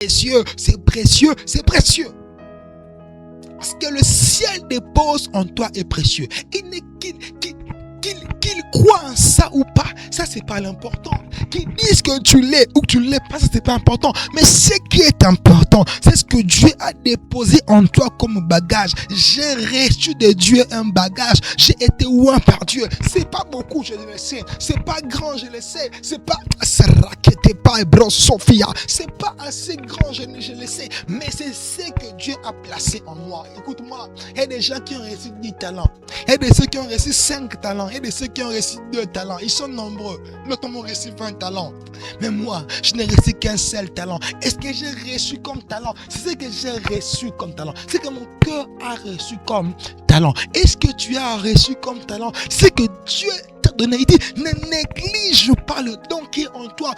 précieux, c'est précieux, c'est précieux. Ce que le ciel dépose en toi est précieux. Qu'il croit en ça ou pas, ça c'est pas l'important. Qu'il dise que tu l'es ou que tu l'es pas, ça c'est pas important. Mais ce qui est important, c'est ce que Dieu a déposé en toi comme bagage. J'ai reçu de Dieu un bagage. J'ai été oint par Dieu. C'est pas beaucoup, je le sais. C'est pas grand, je le sais. C'est pas Sophia. C'est pas assez grand, je le sais. Mais c'est ce que Dieu a placé en moi. Écoute-moi, il y a des gens qui ont reçu 10 talents. Il y a des ceux qui ont reçu 5 talents. Il y a des ceux qui ont reçu 2 talents. Ils sont nombreux. D'autres ont reçu 20 talents. Mais moi, je n'ai reçu qu'un seul talent. Est-ce que j'ai reçu comme talent? C'est ce que j'ai reçu comme talent. C'est que mon cœur a reçu comme talent. Est-ce que tu as reçu comme talent? C'est que Dieu t'a donné. Il dit, ne néglige pas le don qui est en toi.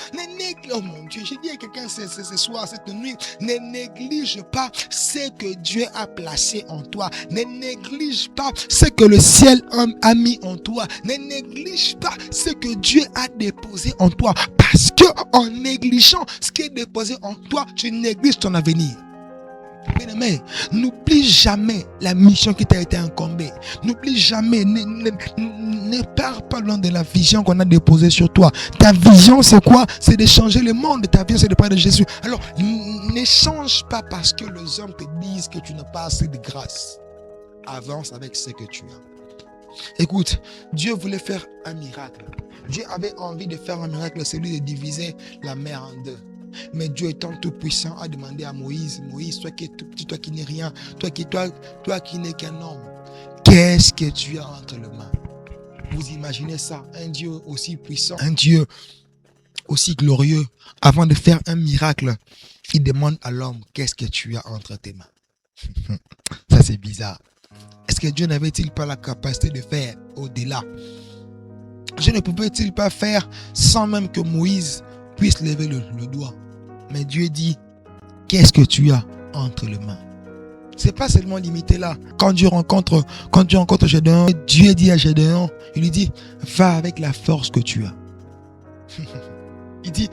Oh mon Dieu, j'ai dit à quelqu'un ce soir, cette nuit, ne néglige pas ce que Dieu a placé en toi. Ne néglige pas ce que le ciel a mis en toi. Ne néglige pas ce que Dieu a déposé en toi. Parce que en négligeant ce qui est déposé en toi, tu négliges ton avenir. Bien-aimé, n'oublie jamais la mission qui t'a été incombée. N'oublie jamais, ne pars pas loin de la vision qu'on a déposée sur toi. Ta vision, c'est quoi? C'est de changer le monde. Ta vision, c'est de parler de Jésus. Alors, ne change pas parce que les hommes te disent que tu n'as pas assez de grâce. Avance avec ce que tu as. Écoute, Dieu voulait faire un miracle. Dieu avait envie de faire un miracle, celui de diviser la mer en deux. Mais Dieu étant tout puissant a demandé à Moïse, toi qui es tout petit, toi qui n'es rien, toi qui n'es qu'un homme, qu'est-ce que tu as entre les mains? Vous imaginez ça? Un Dieu aussi puissant, un Dieu aussi glorieux, avant de faire un miracle, il demande à l'homme, qu'est-ce que tu as entre tes mains? Ça c'est bizarre. Est-ce que Dieu n'avait-il pas la capacité de faire au-delà? Dieu ne pouvait-il pas faire sans même que Moïse puisse lever le doigt? Mais Dieu dit, qu'est-ce que tu as entre les mains? C'est pas seulement limité là. Quand Dieu rencontre Gédéon, Dieu dit à Gédéon, il lui dit, va avec la force que tu as. Il dit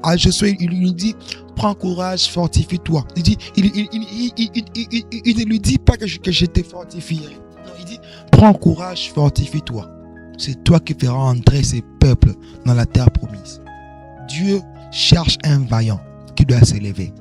à Josué, il lui dit, prends courage, fortifie-toi. Il ne lui dit pas que je te fortifierai. Non, il dit, prends courage, fortifie-toi. C'est toi qui feras entrer ces peuples dans la terre promise. Dieu cherche un vaillant qui doit s'élever.